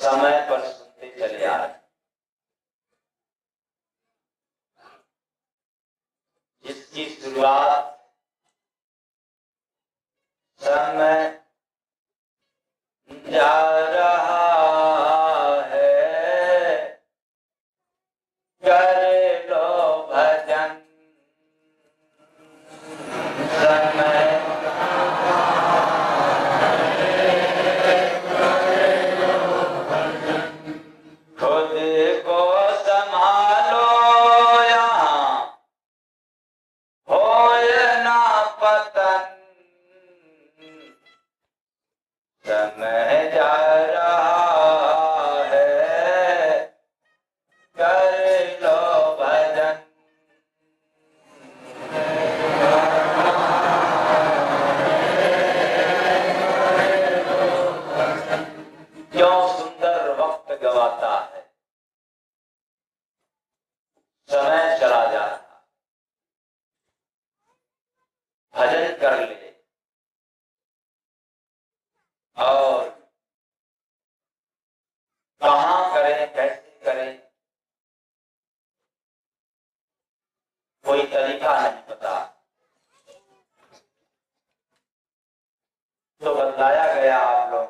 समय पर सुनते चले आ रहे, जिसकी शुरुआत समय जा रहा है, कर लो भजन, समय खुद को संभालो, यहाँ होए ना पतन, समय जा रहा है, कर लो भजन। क्यों सुंदर वक्त गवाता है, समय चला जा रहा, भजन कर ले और कहाँ करें, कैसे करें, कोई तरीका नहीं पता, तो बताया गया आप लोग,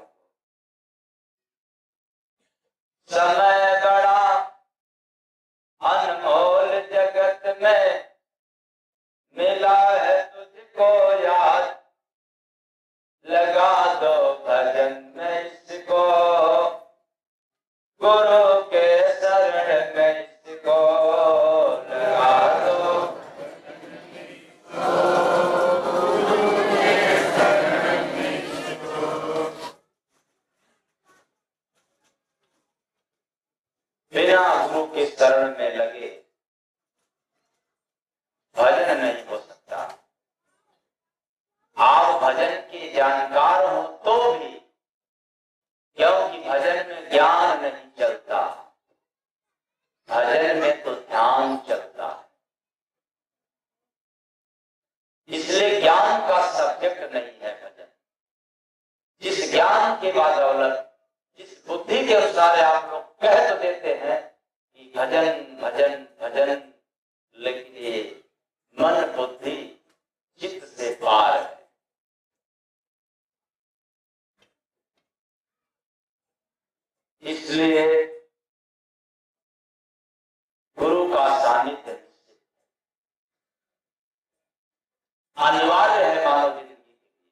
समय बड़ा अनमोल जगत में, मिला है तुझको याद, लगा दो भजन में इसको, गुरु के शरण में इसको लगा दो। बिना गुरु के शरण में लगे भजन नहीं हो सकता। आप भजन के जानकार हो तो भी, क्योंकि भजन में ज्ञान नहीं चलता, भजन में तो ध्यान चलता है, इसलिए ज्ञान का सब्जेक्ट नहीं है भजन। जिस ज्ञान के बदौलत, जिस बुद्धि के अनुसार आप लोग कह तो देते हैं कि भजन भजन भजन, लेकिन ये मन बुद्धि चित्त से पार है। इसलिए गुरु का सानिध्य अनिवार्य है मानव जिंदगी के लिए।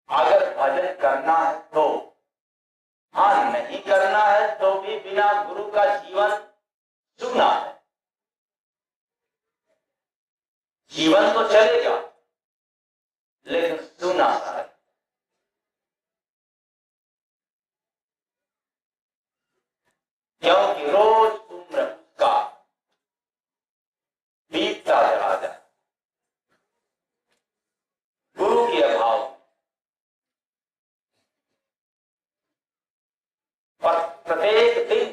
अगर भजन करना है तो, हाँ नहीं करना है तो भी बिना गुरु का जीवन सुना है। जीवन तो चलेगा लेकिन सुना है। क्योंकि रोज उम्र का बीतता चला जाए गुरु के अभाव में, और प्रत्येक दिन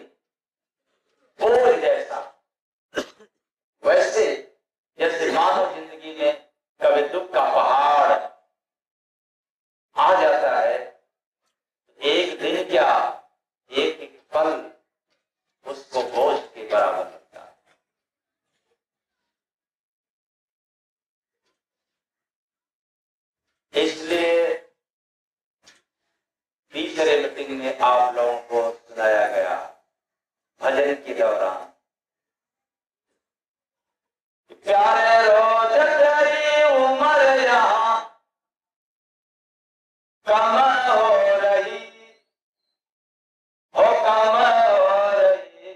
बोझ जैसा, वैसे जैसे मानव जिंदगी में कभी दुख का पहाड़ आ जाता है, एक दिन क्या एक एक पल उसको बोझ के बराबर लगता है। इसलिए तीसरे मीटिंग में आप लोगों को सुनाया गया भजन के दौरान, प्यारे रोज तेरी उम्र यहाँ कम हो रही, हो कम हो रही,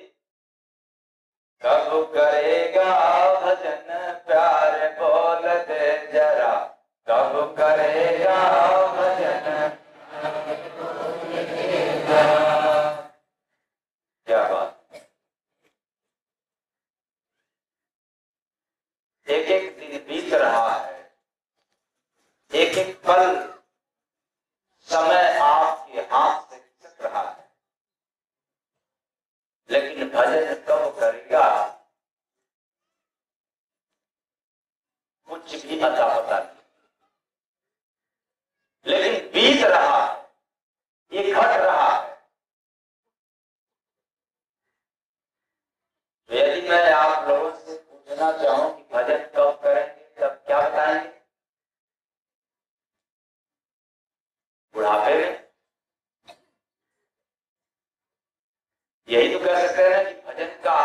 कब करेगा भजन प्यारे बोल दे जरा, कब करेगा भजन। क्या बात, एक एक दिन बीत रहा है, एक एक पल समय आपके हाथ से खिसक रहा है, लेकिन भजन कब करेगा कुछ भी अता पता नहीं, लेकिन बीत रहा है। बुढ़ापे में। यही तो कह सकते हैं ना कि भजन का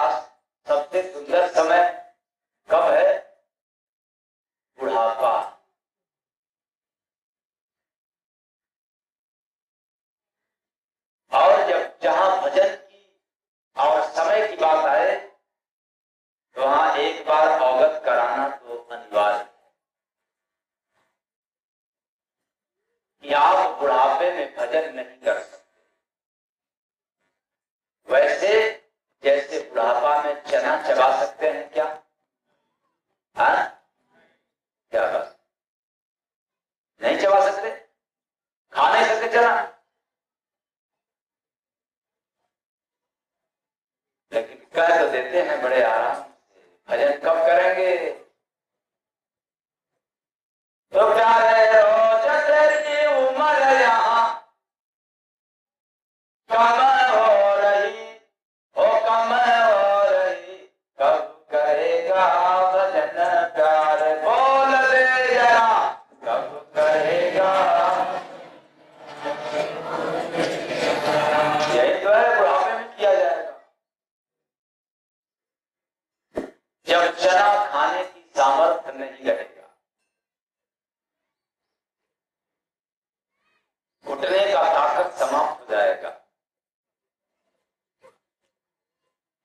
सबसे सुंदर समय कब है? बुढ़ापा। और जब जहां भजन की और समय की बात आए तो वहां एक बार अवगत कराना तो अनिवार्य है कि आप बुढ़ापे में भजन नहीं कर सकते। वैसे जैसे बुढ़ापा में चना चबा सकते हैं क्या? हाँ, क्या बात? नहीं चबा सकते, खा नहीं सकते चना। लेकिन कह तो देते हैं बड़े आराम से, भजन कब करेंगे? तो प्यारे रोज तेरी उम्र यहाँ कम हो रही, हो कम हो रही, कब करेगा भजन प्यार? बोल दे जरा, कब करेगा? यही तो है, बुढ़ापे में किया जाएगा। जब चना खाने की सामर्थ्य नहीं रहेगा, घुटने का ताकत समाप्त हो जाएगा,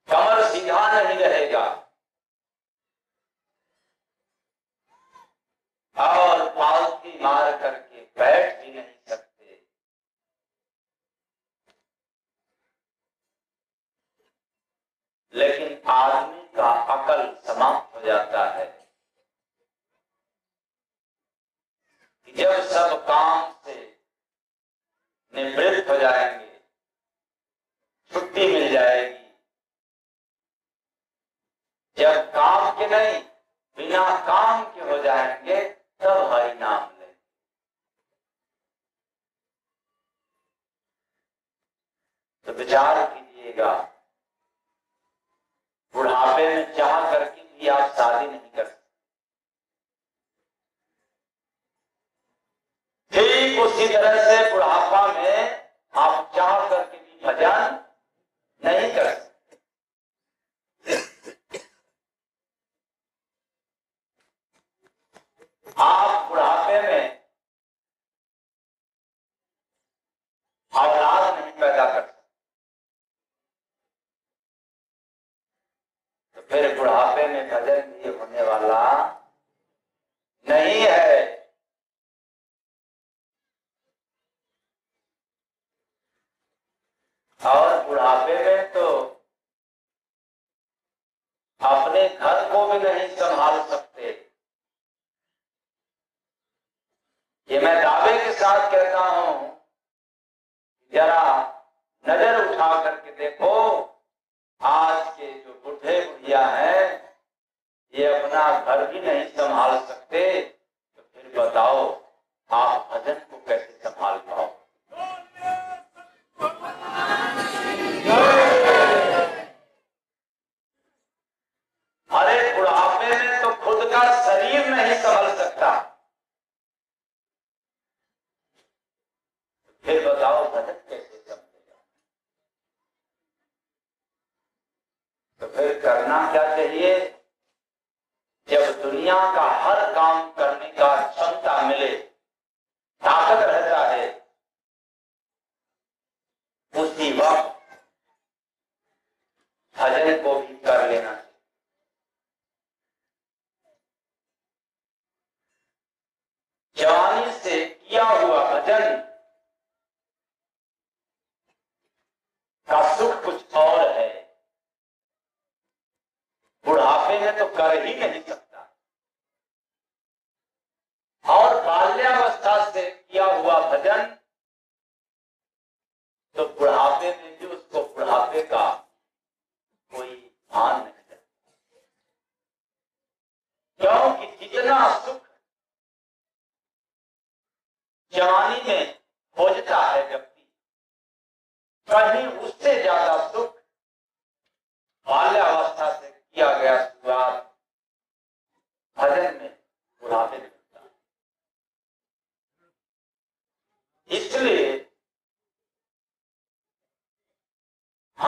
कमर सीधा नहीं रहेगा और पालथी मार करके बैठ भी नहीं सकते, लेकिन आदमी का अकल समाप्त हो जाता है कि जब सब काम से निवृत्त हो जाएंगे, छुट्टी मिल जाएगी, जब काम के नहीं बिना काम के हो जाएंगे, तब हरि नाम लें। तो विचार कीजिएगा, बुढ़ापे में चाह करके भी आप शादी नहीं कर सकते। ठीक उसी तरह से बुढ़ापा में आप चाह करके भी भजन नहीं कर सकते। आप बुढ़ापे में औलाद नहीं पैदा कर सकते, तो फिर बुढ़ापे में भजन भी होने वाला नहीं है। और बुढ़ापे में तो अपने घर को भी नहीं संभाल सकते। ये मैं दावे के साथ कहता हूं, जरा नजर उठा करके देखो, आज के जो बुढ़े बुढ़िया हैं ये अपना घर भी नहीं संभाल सकते, तो फिर बताओ आप भजन को कैसे संभाल पाओ? अरे बुढ़ापे में तो खुद का शरीर नहीं संभल सकता, फिर बताओ भजन कैसे संभलेगा? तो फिर करना क्या चाहिए? जब दुनिया का हर काम करने का क्षमता मिले, ताकत रहता है, उसी वक्त भजन को भी कर लेना चाहिए। जवानी से किया हुआ भजन का सुख कुछ और है, बुढ़ापे में तो कर ही नहीं सकता। और बाल्यावस्था से किया हुआ भजन तो बुढ़ापे में भी उसको बुढ़ापे का कोई भान नहीं रहता, क्योंकि जितना सुख जवानी में खोजता है व्यक्ति, कहीं उससे ज्यादा सुख बाल्यावस्था से किया गया शुरुआत भजन में बुढ़ापे में मिलता है। इसलिए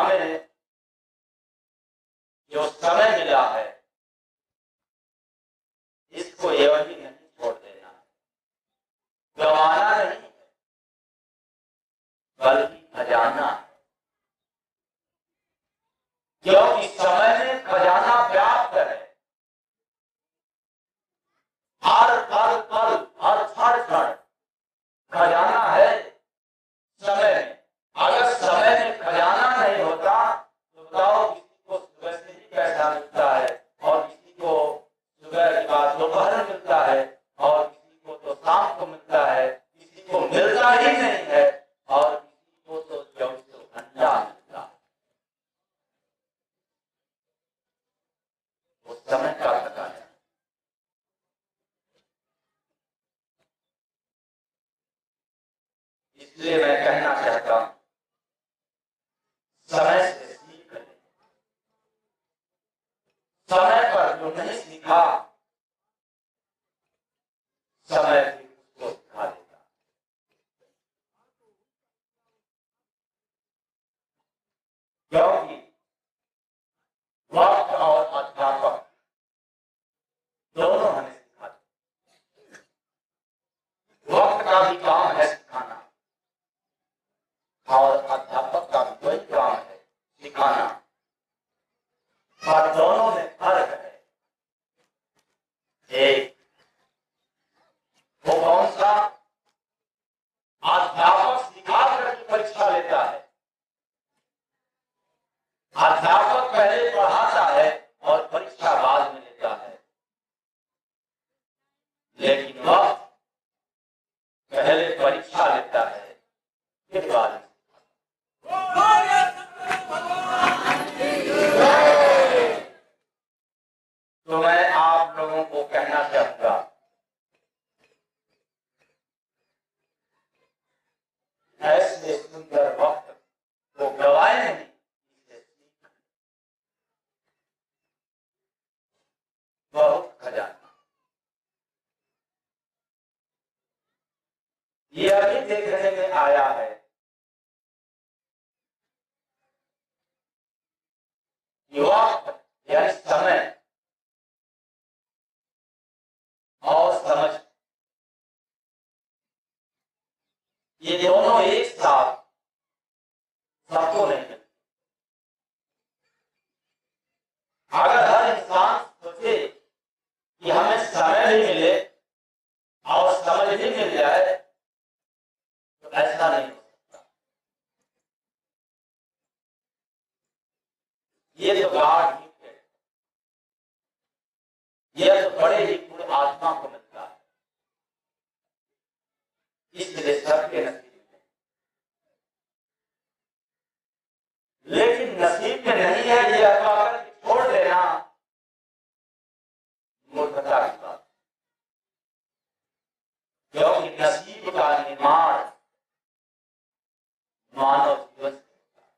हमें जो समय मिला है इसको एवं ही नहीं छोड़ देना, गंवाना नहीं बल्कि खजाना है। क्योंकि समय में खजाना व्याप्त है, हर पल पल हर क्षण खजाना है समय में। अगर समय में खजाना नहीं होता तो बताओ किसी को सुबह से ही पैसा मिलता है और किसी को सुबह के बाद दोपहर में मिलता है और किसी को तो शाम को मिलता है, किसी को मिलता ही नहीं है और किसी को तो 24 घंटा मिलता है। वो समय का पता है। इसलिए मैं कहना चाहता हूं समय से सीख ले। समय पर जो नहीं सीखा समय भी उसको सिखा देगा। क्योंकि वक्त और अध्यापक दोनों हमें सिखाते। वक्त का भी काम है सिखाना और अध्यापक का भी वही काम है सिखाना, पर दोनों में फर्क है। एक वो कौन सा, अध्यापक सिखा करके परीक्षा लेता है। अध्यापक पहले पढ़ाता है और परीक्षा बाद में लेता है, लेकिन वक्त पहले परीक्षा लेता है फिर बाद में। तो मैं आप लोगों को कहना चाहूंगा ऐसे सुंदर वक्त को गवाए नहीं, इसे सीख बहुत खजाना। ये अभी देखने में आया है कि वक्त यानी समय और समझ, ये दोनों एक साथ सबको नहीं मिलते। अगर हर इंसान सोचे कि हमें समय भी मिले और समझ भी मिल जाए तो ऐसा नहीं हो सकता। ये तो गाढ़ ही है, यह तो बड़े ही पूर्ण आत्मा को मिलता है। इसलिए सबके नसीब में, लेकिन नसीब में नहीं है ये अथवा छोड़ देना मूर्खता की बात। क्योंकि नसीब का निर्माण मानव जीवन से होता है।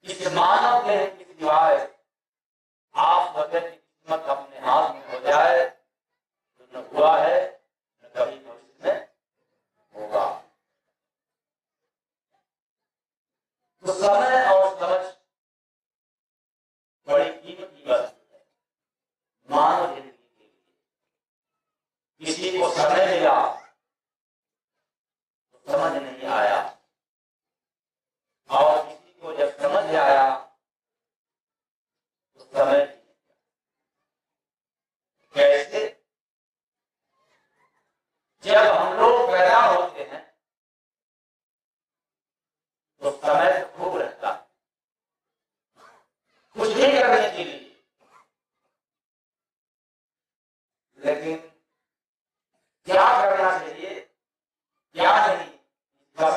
इस मानव देह की सिवाय आप वजह की किस्मत अपने हाथ में हो जाए तो न हुआ है न कभी भविष्य में होगा। तो समय और समझ बड़ी कीमती वस्तु है मानव जिंदगी के लिए। किसी को समय मिला तो समझ नहीं आया और किसी को जब समझ आया तो समय कैसे। जब हम लोग पैदा होते हैं तो समय तो खूब रहता है कुछ भी करने के लिए, लेकिन क्या करना चाहिए क्या नहीं इसका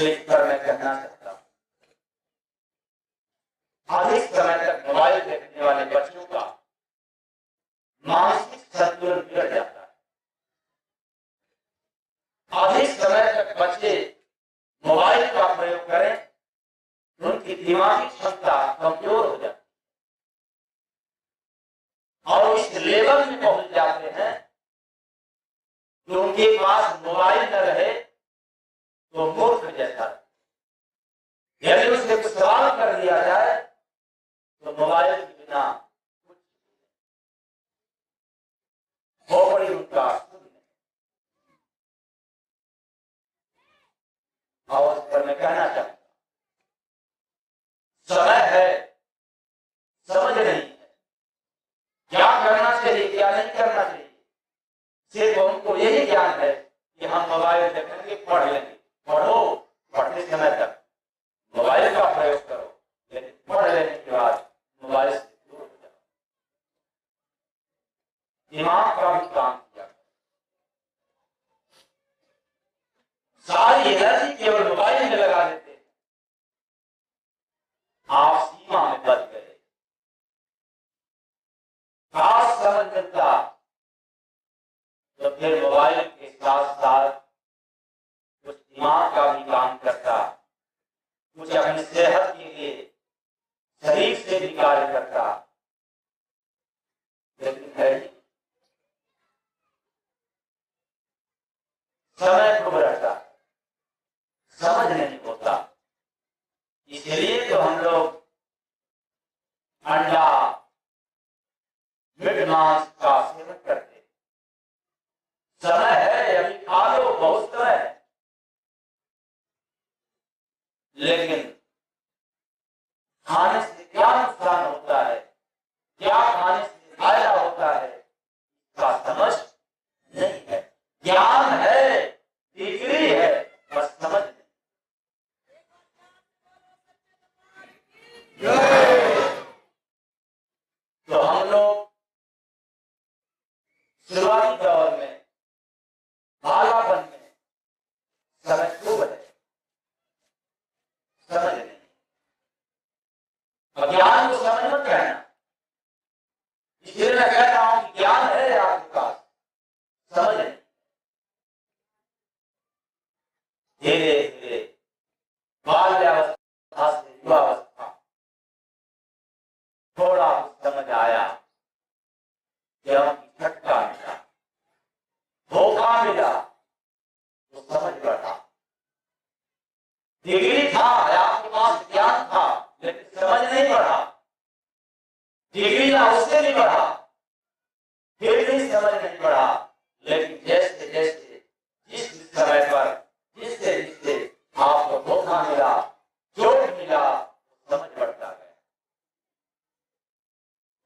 इसलिए पर मैं कहना चाहता हूं, अधिक समय तक मोबाइल देखने वाले बच्चों का मानसिक संतुलन बिगड़ जाता है। अधिक समय तक बच्चे मोबाइल का प्रयोग करें, उनकी दिमागी क्षमता कमजोर हो जाती है और इस लेवल में पहुंच जाते हैं कि उनके पास मोबाइल न रहे तो मूर्ख जैसा। यदि उससे कुछ सवाल कर दिया जाए तो मोबाइल के बिना कुछ हो बड़ी उनका और उस पर मैं कहना चाहता हूं, समय है, समझ नहीं है क्या करना चाहिए क्या नहीं करना चाहिए। सिर्फ उनको यही ज्ञान है कि हम मोबाइल देखेंगे, पढ़ लेंगे। पढ़ो, पढ़ते समय तक मोबाइल का प्रयोग करो, लेकिन पढ़ लेने के बाद मोबाइल से दूर हो जाओ। दिमाग का भी काम किया, सारी एनर्जी केवल मोबाइल में लगा देते हैं, आप सीमा में बच गए। खास समझ मिलता तो फिर मोबाइल के साथ साथ कुछ दिमाग का भी काम करता, कुछ अपनी सेहत के लिए शरीर से भी कार्य करता, लेकिन है समय खूब रहता, समझ नहीं होता। इसलिए तो हम लोग अंडा मीट मांस का सेवन करते। समय है अभी खा लो, बहुत समय है, लेकिन खाने से क्या नुकसान होता है, क्या खाने से फायदा होता है, इसका समझ नहीं है। ज्ञान है, डिग्री है, बस समझ नहीं। तो हम लोग शुरुआती दौर में बालापन में समय खूब है, समझ नहीं। ज्ञान को समझ मत कहना, इसलिए मैं कहता हूं कि ज्ञान है आपके पास, समझ नहीं। धीरे धीरे बाल्यावस्था से युवावस्था थोड़ा समझ आया, जब झटका मिला, धोखा मिला, तो समझ बढ़ा। डिग्री था, आपके पास ज्ञान था, लेकिन समझ नहीं बढ़ा। डिग्री ना उससे भी बढ़ा, फिर भी समझ नहीं बढ़ा। लेकिन जैसे जैसे जिस समय पर जिससे जिससे आपको धोखा मिला, चोट मिला, समझ बढ़ता गया।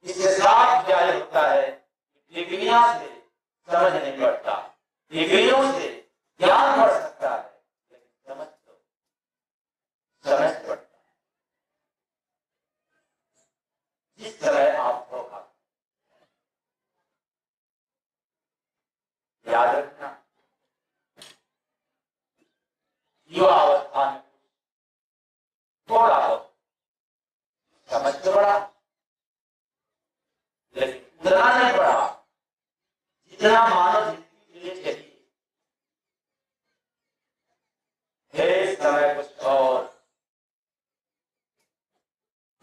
इससे साफ जाहिर होता है कि डिग्रियां से समझ नहीं बढ़ता, डिग्रियों से ज्ञान बढ़ सकता है, लेकिन समझ तो समझ बढ़ता है। जिस तरह आप धोखा, याद रखना, युवा अवस्था में थोड़ा बहुत समझ तो बढ़ा, लेकिन उतना नहीं बढ़ा जितना मानव जिंदगी के लिए चाहिए। है समय कुछ और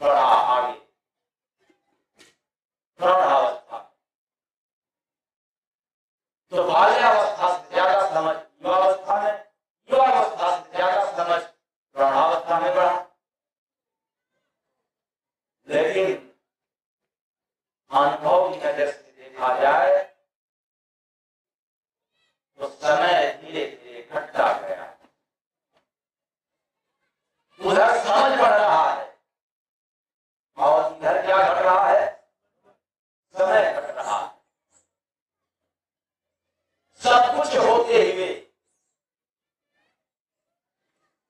बढ़ा आगे प्रौढ़ावस्था, तो बाल्यावस्था से ज्यादा समझ युवावस्था में, युवावस्था से ज्यादा समझ प्रौढ़ावस्था में बढ़ा। लेकिन अनुभव की नजर से देखा जाए तो समय धीरे धीरे घटता गया, उधर समझ बढ़ रहा है और इधर क्या घट रहा है, समय घट रहा है। सब कुछ होते हुए,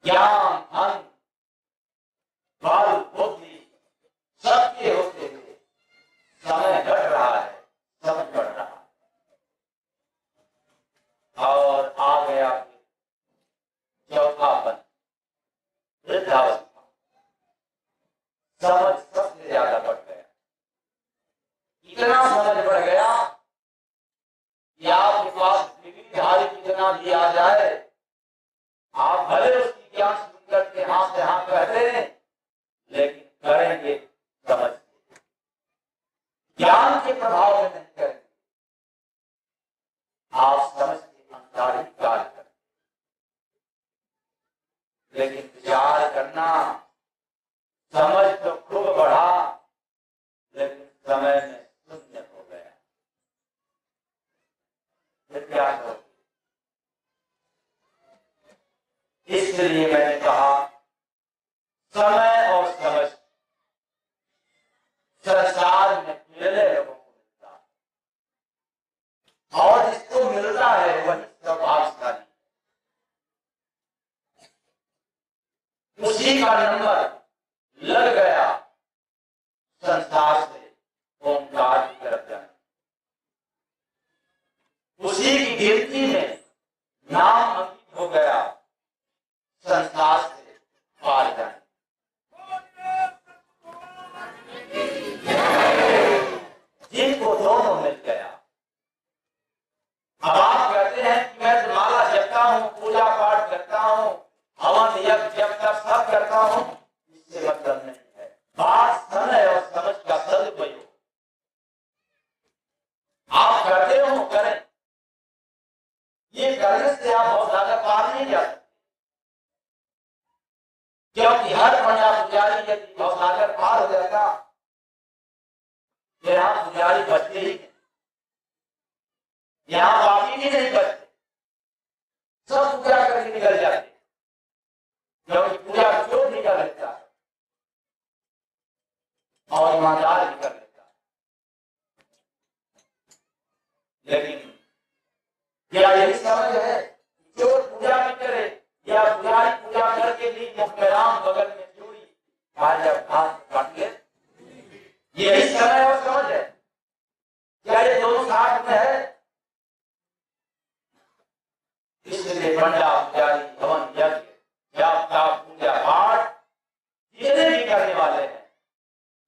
ज्ञान धन बल बुद्धि सबके होते हुए समय घट ज्ञान के प्रभाव में नहीं करेंगे, आप समझ के अनुसार ही कार्य करें। लेकिन विचार करना, समझ तो खूब बढ़ा, लेकिन समय में शून्य हो गया, फिर क्या करो? इसलिए मैंने कहा समय और समझ संसार में अकेले लोगों को मिलता है, और जिसको मिलता है वही सौभाग्यशाली, उसी का नंबर लग गया संसार से ओंकार की तरफ जाने, उसी की गिनती में नाम अंकित हो गया संसार से पार जाने। जिनको दोनों मिल गया। अब आप कहते हैं कि मैं तो माला जपता हूँ, पूजा पाठ करता हूँ, हवन यज्ञ जब तक सब करता हूँ, इससे मतलब नहीं है। बात समय और समझ का सदुपयोग आप करते हो, करें, ये करने से आप बहुत ज्यादा पार नहीं जा सकते, क्योंकि हर पंडा पुजारी यदि भवसागर पार हो जाता, यहाँ पुजारी बचते ही, यहाँ पापी भी नहीं बचते, सब पूजा करके निकल जाते, क्योंकि पूजा जो भी कर लेता है और ईमानदार भी कर लेता है। लेकिन क्या यही समझ है जो पूजा भी करे या पुजारी पूजा करके भी मुख में राम बगल में चूड़ी जब हाथ काट ले, यही समय और समझ है? क्या ये दोनों साथ में है? इसलिए पंडा पुजारी हवन यज्ञ जाप ताप पूजा पाठ जितने भी करने वाले हैं,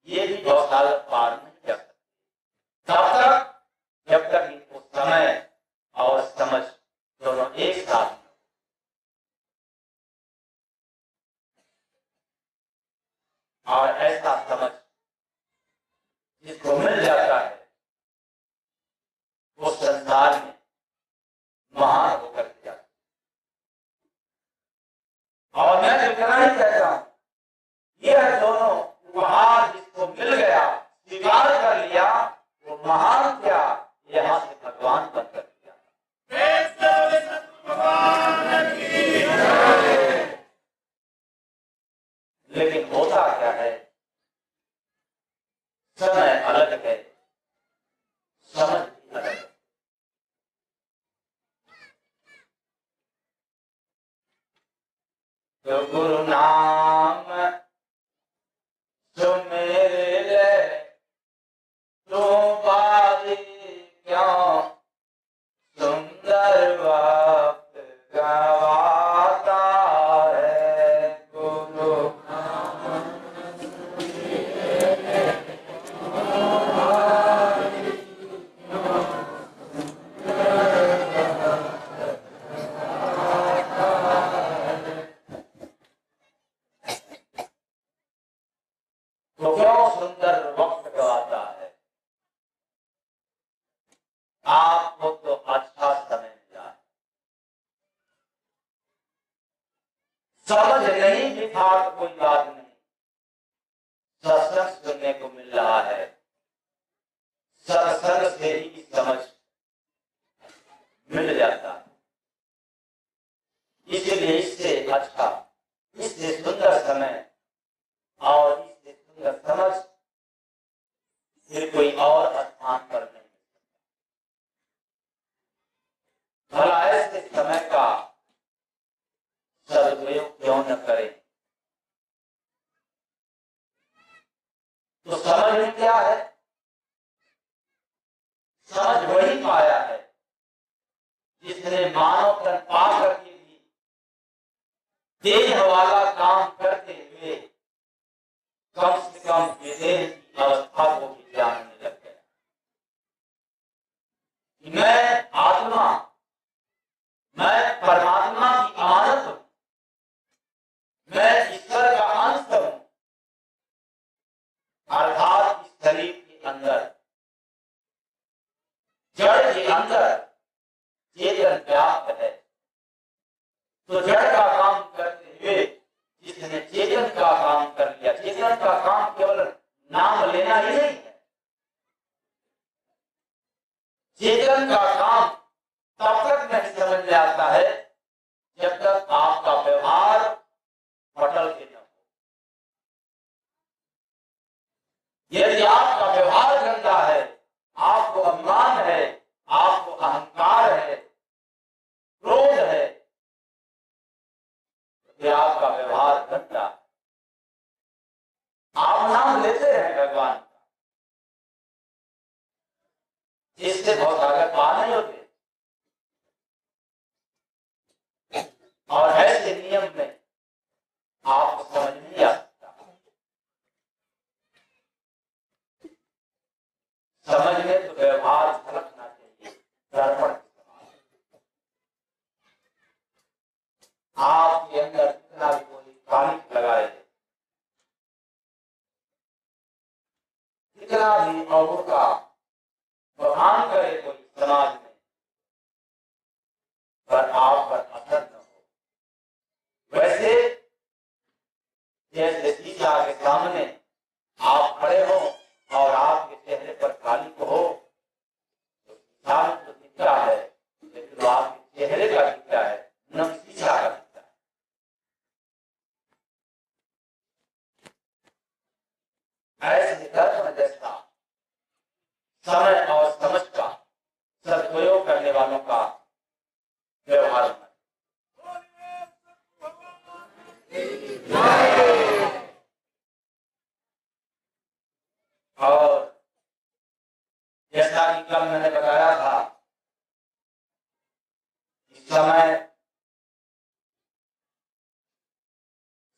ये भी गौशाला पार नहीं कर सकते तब तक जब तक इनको समय और समझ दोनों एक साथ में। और ऐसा समझ जिसको मिल जाता है वो संसार में महान होकर के जाता है। और मैं इतना ही कहता हूं, यह दोनों उपहार जिसको मिल गया, स्वीकार कर लिया, वो महान क्या, यहां से भगवान बनकर दिया। लेकिन होता क्या है, समय अलग है, समझ भी अलग है। तो गुरु नाम सुमेरे ले, तो बारी क्यों सुंदर वक्त गवाता है। गुरु तो क्यों सुंदर वक्त गवाता है? आपको तो अच्छा समय मिला है, समझ नहीं भी था तो कोई बात नहीं, सत्संग सुनने को मिल रहा है, सत्संग से ही समझ मिल जाता है। इसलिए इससे अच्छा, इससे सुंदर समय और इससे सुंदर समझ फिर कोई और स्थान पर नहीं। भला ऐसे समय का सदुपयोग क्यों न करें? तो समझ में क्या है? समझ वही पाया है जिसने मानव तन पा करके भी देह वाला काम करते हुए कम से कम विदेह की अवस्था को भी जानने लग गया। मैं आत्मा, मैं परमात्मा की अमानत हूं, मैं ईश्वर का अंश हूं, अर्थात इस शरीर के अंदर लेना ही नहीं है। चेतन का काम तब तक नहीं समझ में आता है जब तक आपका व्यवहार पटल के न हो। यदि आपका व्यवहार गंदा है, आपको अभिमान है, आपको अहंकार है, क्रोध है, तो आपका व्यवहार गंदा है। आप नाम लेते हैं भगवान का, जिससे बहुत आगे पार नहीं होते। और ऐसे नियम में आपको समझ नहीं आ सकता। समझ में तो व्यवहार झलकना चाहिए, दर्पण। आपके अंदर कितना भी कोई कालिक लगाए, कितना भी और का बखान करे कोई समाज में, पर आप पर असर न हो। वैसे जैसे शीशा के सामने आप खड़े हो और आपके चेहरे पर कालिक हो, तो शीशा तो दिखता है, लेकिन वो आपके चेहरे का दिखता है, न शीशा का दिखता है। ऐसे धर्म जैसा समय और समझ का सदुपयोग करने वालों का व्यवहार होना। और जैसा कि कल मैंने बताया था कि समय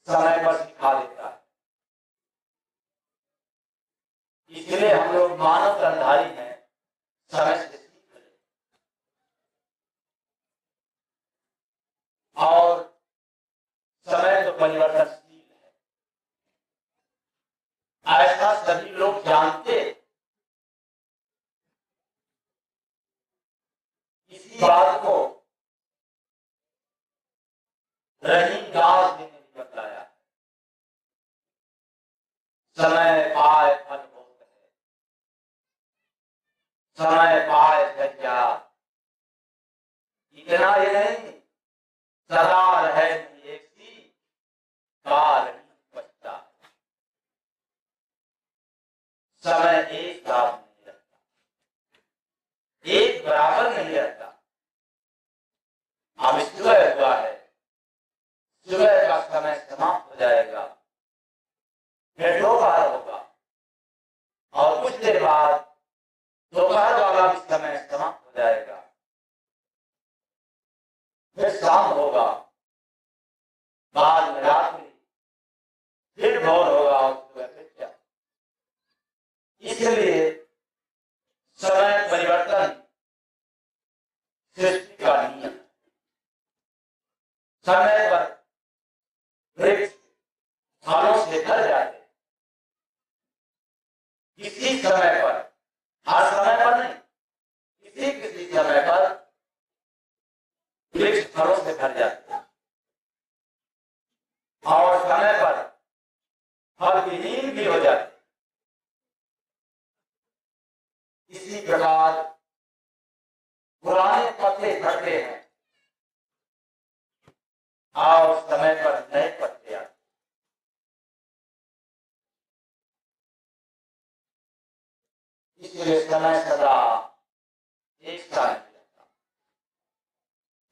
पर सिखा देता है। इसलिए हम लोग मानव धर्मधारी हैं, समय से सीख लें। और समय तो परिवर्तनशील है, ऐसा सभी लोग जानते। इसी बात को रहीमदास जी ने बताया, समय पाए फल होत है, समय पाए सज्जा। इतना ही नहीं, सदा रहे एक सी कार बचता। समय एक साथ नहीं रहता, एक बराबर नहीं रहता। अब सुबह हुआ है, सुबह का समय समाप्त हो जाएगा, फिर दोपहर होगा, और कुछ देर बाद दोपहर वाला भी समय समाप्त हो जाएगा, फिर शाम होगा, बाद में रात्रि, फिर भोर होगा और सुबह फिर क्या। इसलिए समय परिवर्तन सृष्टि का नियम। समय पर वृक्ष फलों से भर जाते, किसी समय पर, हर समय पर नहीं, किसी किसी समय पर वृक्ष फलों से भर जाते, और समय पर फल विहीन भी हो जाते। इसी प्रकार पुराने पत्ते झड़ते हैं और समय पर नए पत्ते आते। इसलिए समय सदा एक साथ नहीं रहता।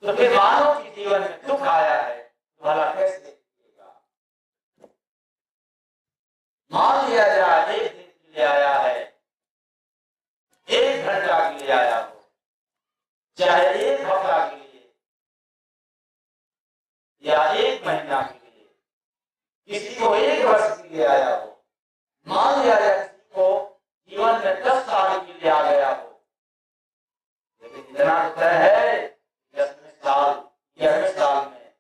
तो फिर मानव के जीवन में दुख आया है, भला कैसे देखिएगा। मान लिया जाए एक दिन के लिए आया है, एक घंटा के लिए आया हो, चाहे एक हफ्ता के लिए या एक महीना के लिए, किसी को एक वर्ष के लिए आया हो, मान लिया जाए किसी को जीवन में 10 साल के लिए आ गया हो, लेकिन इतना तय है 10वें साल 11वें साल में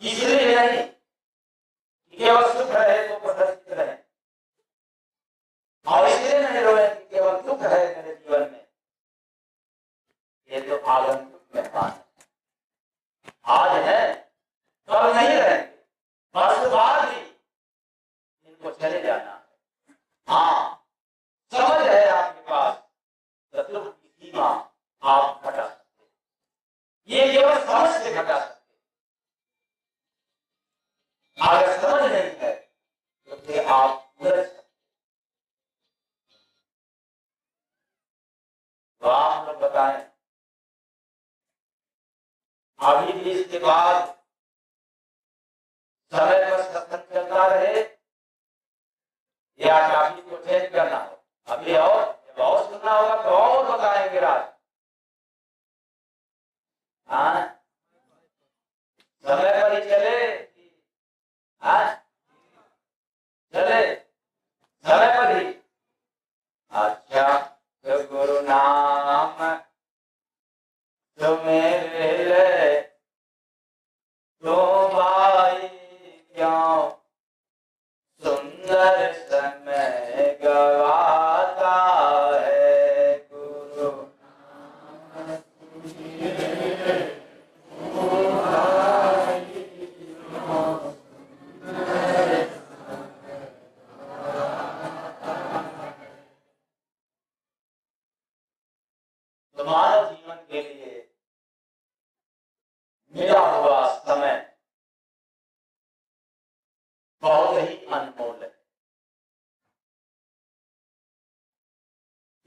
इसलिए नहीं कि केवल सुख रहे तो प्रदर्शित रहे, और इसलिए नहीं रोए कि केवल दुख है मेरे जीवन में। ये तो आगंतुक मेहमान है, आज है कल नहीं रहेंगे, परसों बाद ही इनको चले जाना है। हाँ, समझ है आपके पास तो दुख की सीमा आप घटा सकते, ये केवल समझ से घटा सकते। अगर समझ नहीं है तो फिर आप उलझ सकते। तो आप लोग बताएं, अभी भी इसके बाद समय पर सत्संग चलता रहे या काफी को चेंज करना हो? अभी और जब और सुनना होगा तो और बताएंगे रात। हाँ, समय पर ही चले। हाँ, चले समय पर ही। अच्छा, तो गुरु नाम सुमिर तो भाई क्यों सुंदर समय गवाता है, गुरु तो मानव जीवन के लिए मिला हुआ समय बहुत ही अनमोल है।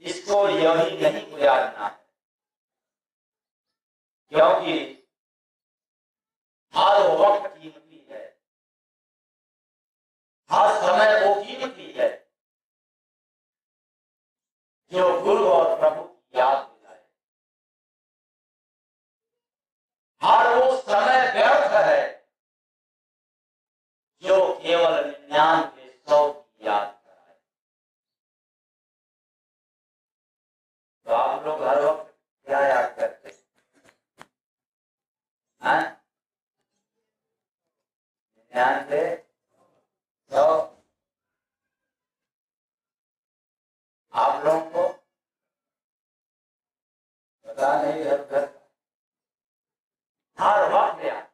इसको यही नहीं गुजारना है, क्योंकि हर वक्त कीमती है, हर समय वो कीमती है जो गुरु और प्रभु की याद दिलाए। हर वो समय व्यर्थ है जो केवल 99 की याद कराए। तो आप लोग हर वक्त क्या याद करते हैं? 99 आप लोगों को पता नहीं घर हर वक्त याद।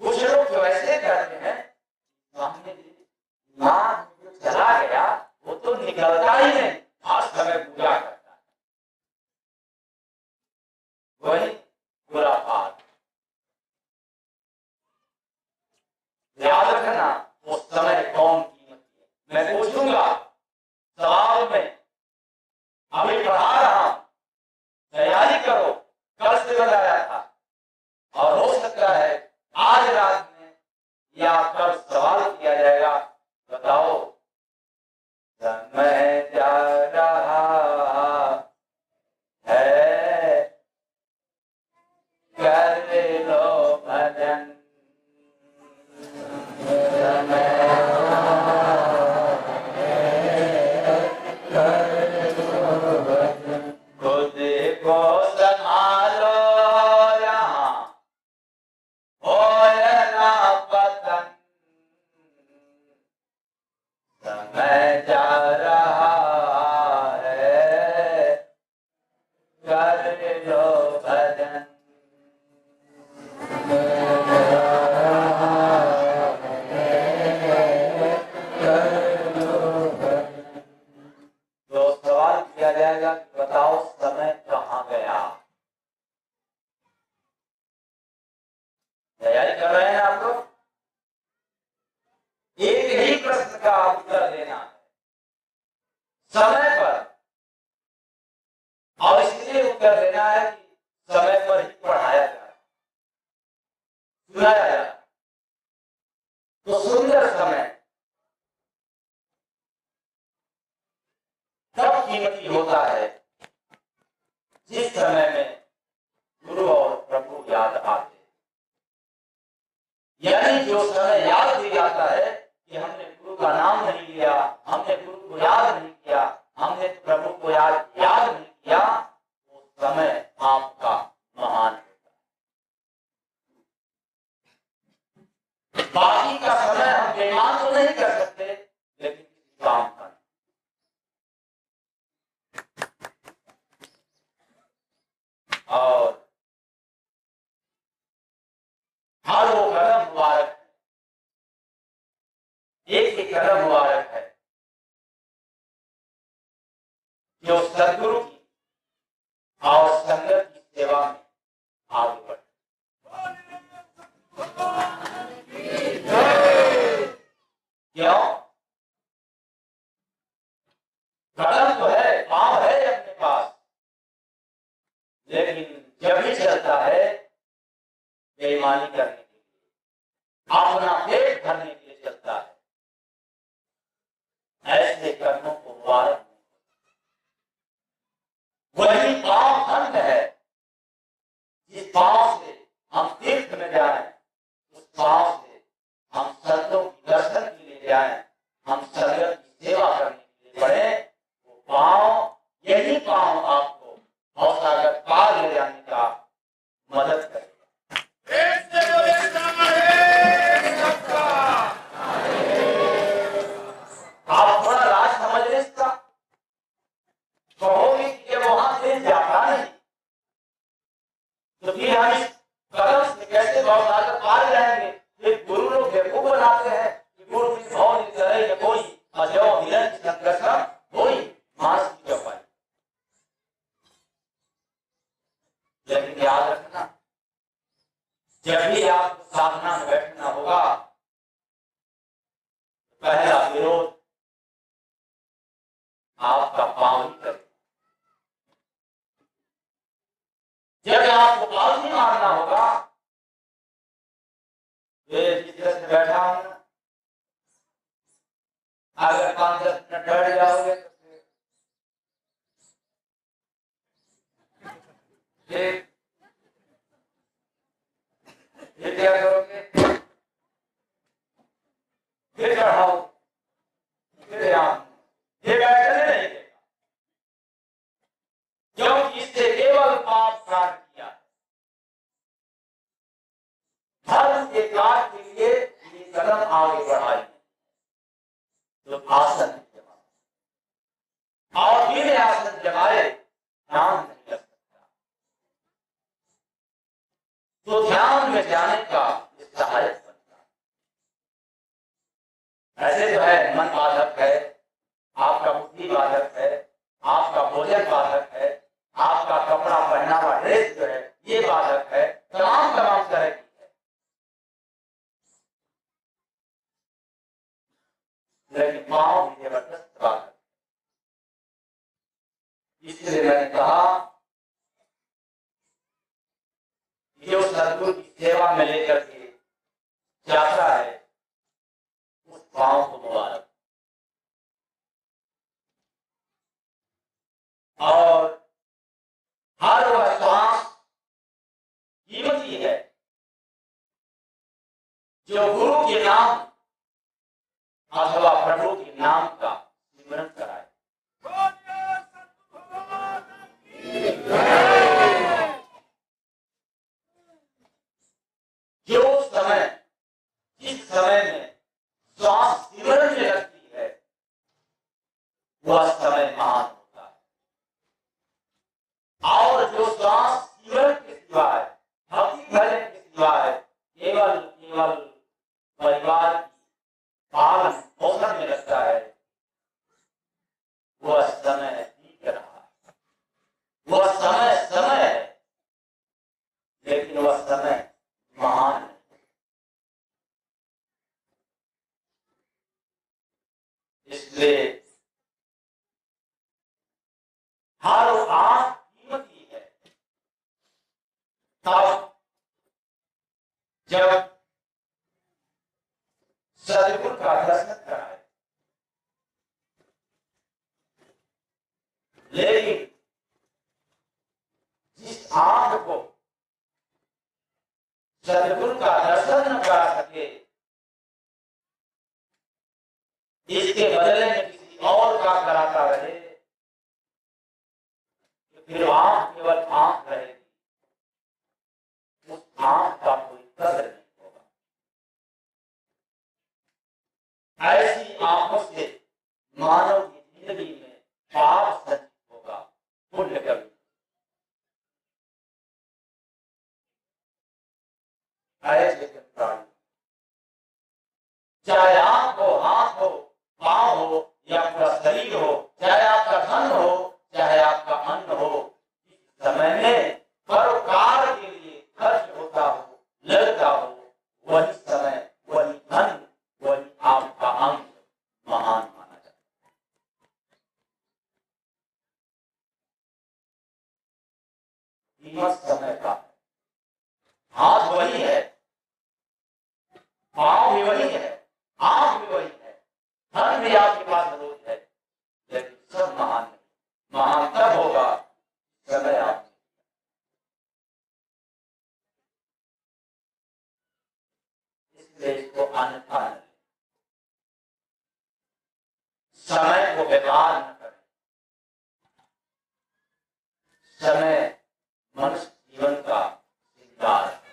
कुछ लोग जो ऐसे करते हैं, जो चला गया वो तो निकलता ही नहीं, हर समय पूजा करता है, वही बुरा पाप। याद रखना वो समय कौन कीमती है। मैं पूछूंगा सवाल में, अभी पढ़ा रहा हूं, तैयारी करो, कल से बताया था, और हो सकता है आज रात में या कल सवाल किया जाएगा, बताओ समय जा रहा है, कर लो भजन, खुद को संभालो यहाँ होए ना पतन, समय जा रहा है, कर लो भजन। तो सवाल किया जाएगा कि बताओ समय कहाँ गया? तैयारी कर रहे हैं आप लोग? एक ही प्रश्न का उत्तर देना है समय पर, और इसलिए उत्तर देना है कि समय पर ही पढ़ाया जाए, सुनाया जाए। तो सुंदर समय तब कीमती होता है जिस समय में गुरु और प्रभु याद आते, यानी जो समय याद भी आता है कि हमने गुरु का नाम नहीं लिया, हमने गुरु को याद नहीं किया, हमने प्रभु को याद नहीं किया, वो समय आपका महान होता नहीं कर सकते, लेकिन किसी काम का और हर वो कदम मुबारक है, एक ही कदम मुबारक है जो सदगुरु की और संगत की सेवा में आगे बढ़े। क्यों? कदम तो है, पांव है अपने पास, लेकिन जब भी चलता है बेईमानी करने के लिए, अपना पेट भरने के लिए चलता है। ऐसे कर्मों को मुबारक। वही पांव धन्य है जिस पांव से हम तीर्थ में जाएं, उस पांव से हम संतों के दर्शन के लिए जाएं, हम संगत की सेवा करने के लिए बढ़े। वो पांव, यही पांव आपको भवसागर पार ले जाने का मदद करेगा। आप थोड़ा राज समझ रहे इसका, कहोगे कि वहां से जाता नहीं तो फिर हम इस कदम से कैसे भवसागर पार जाएंगे? ये गुरु लोग बेवकूफ बनाते हैं कि गुरु की भाव नहीं करे या कोई अजो हिरण की संकट कोई मांस की चौपाई। लेकिन याद रखना, जब भी आपको साधना में बैठना होगा, पहला विरोध आपका पांव ही करे। जब आपको पांव नहीं मारना होगा, जिस तरह से बैठा हूं, अगर 5-10 मिनट बैठ जाओगे तो फिर क्या करोगे? फिर चढ़ाओ, फिर ये बैठने नहीं देगा, क्योंकि इससे केवल पाप कार्य किया है। धर्म के कार्य के लिए ये कदम आगे बढ़ाई तो आसन जमा और बिना आसन जमाए ध्यान नहीं लग सकता। तो ध्यान में जाने का सहायक बनता है। ऐसे जो है मन बाधक है, आपका बुद्धि बाधक है, आपका भोजन बाधक है, आपका कपड़ा पहनावा ड्रेस जो है ये बाधक है, तमाम तरह की है। लेकिन पांव भी जबरदस्त बाधक। इसलिए मैंने कहा जो सदगुरु की सेवा में लेकर के जाता है उस पांव को मुबारक। और हर वह श्वास कीमती है जो गुरु के नाम अथवा प्रभु के नाम का स्मरण कराए। जो समय, जिस समय में श्वास स्मरण में लगती है वह समय महान होता है। और जो श्वास स्मरण के सिवाय, भक्ति भजन के सिवाय केवल परिवार की पालन पोषण में लगता है, वह समय बीत रहा है। वह समय है, लेकिन वह समय महान है। इसलिए हर आंख कीमती है। तब जब सदगुरु का दर्शन कराए, लेकिन जिस आंख को सदगुरु का दर्शन न करा सके, इसके बदले में किसी और का कराता रहे, तो फिर आंख केवल आंख रहेगी, उस आंख का कोई कदर नहीं होगा। ऐसी आंखों से मानव की जिंदगी में पाप संचित होगा, पुण्य कभी। ऐसे प्राणी, चाहे आंख हो, हाथ हो, पांव हो या पूरा शरीर हो, चाहे आपका धन हो, चाहे आपका अन्न हो, इस समय में परोपकार के लिए खर्च होता हो, लगता हो, वही समय, वही धन, वही आपका अंग महान माना जाता है। कीमत समय का है। हाथ वही है, पांव भी वही है, आंख भी वही है, धन भी आपके पास रोज है, लेकिन सब महान नहीं। महान तब होगा समय आप, इसलिए इसको अन्यथा न लें, समय को बेकार न करें। समय मनुष्य जीवन का सिंगार है।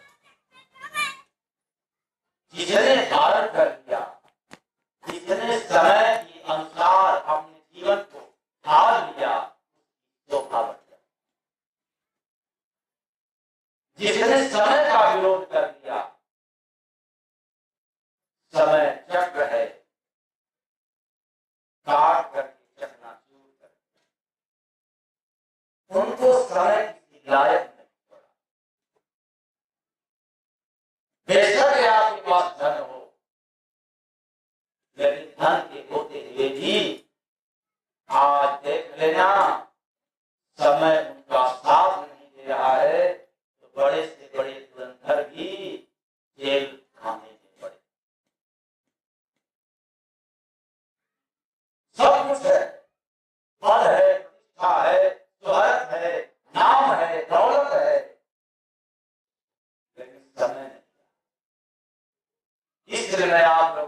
जिसने धारण कर लिया, जिसने समय के अनुसार अपने जीवन को ढाल लिया, धोखा बन गया। जिसने समय का विरोध कर दिया, समय चक्र है, काट करके चकनाचूर कर दिया। उनको समय की लायक नहीं पड़ा। बेशक आपके पास धन हो, लेकिन धन के होते हुए भी आज देख लेना, समय उनका साथ नहीं दे रहा है, तो बड़े से बड़े धुरंधर भी जेल खाने में पड़े। सब कुछ है, पद है, प्रतिष्ठा है, शोहरत है, नाम है, दौलत है, लेकिन समय नहीं। इसलिए मैं आप